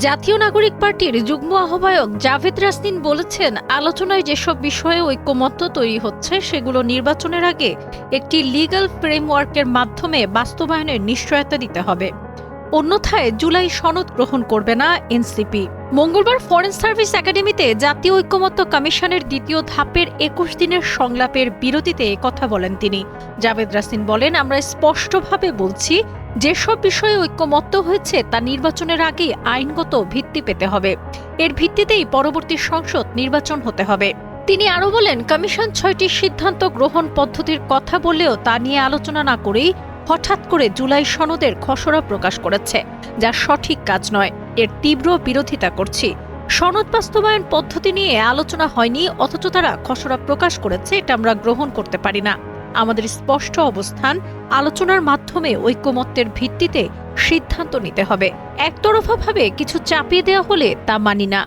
জাতীয় নাগরিক পার্টির যুগ্ম আহ্বায়ক জাভেদ রাসনিন বলেছেন, আলোচনায় যেসব বিষয়ে ঐকমত্য তৈরি হচ্ছে সেগুলো নির্বাচনের আগে একটি লিগ্যাল ফ্রেমওয়ার্কের মাধ্যমে বাস্তবায়নের নিশ্চয়তা দিতে হবে। অন্যথায় জুলাই সনদ গ্রহণ করবে না এনসিপি। মঙ্গলবার ফরেন সার্ভিস একাডেমিতে জাতীয় ঐকমত্য কমিশনের দ্বিতীয় ধাপের ২১ দিনের সংলাপের বিরতিতে কথা বলেন তিনি। জাভেদ রাসনিন বলেন, আমরা স্পষ্টভাবে বলছি, যেসব বিষয়ে ঐকমত্য হয়েছে তা নির্বাচনের আগে আইনগত ভিত্তি পেতে হবে। এর ভিত্তিতেই পরবর্তী সংসদ নির্বাচন হতে হবে। তিনি আরও বলেন, কমিশন ৬টি সিদ্ধান্ত গ্রহণ পদ্ধতির কথা বললেও তা নিয়ে আলোচনা না করেই হঠাৎ করে জুলাই সনদের খসড়া প্রকাশ করেছে, যা সঠিক কাজ নয়। এর তীব্র বিরোধিতা করছি। সনদ বাস্তবায়ন পদ্ধতি নিয়ে আলোচনা হয়নি, অথচ তারা খসড়া প্রকাশ করেছে, এটা আমরা গ্রহণ করতে পারি না। আমাদের স্পষ্ট অবস্থান, আলোচনার মাধ্যমে ঐকমত্যের ভিত্তিতে সিদ্ধান্ত নিতে হবে। একতরফাভাবে কিছু চাপিয়ে দেওয়া হলে তা মানি না।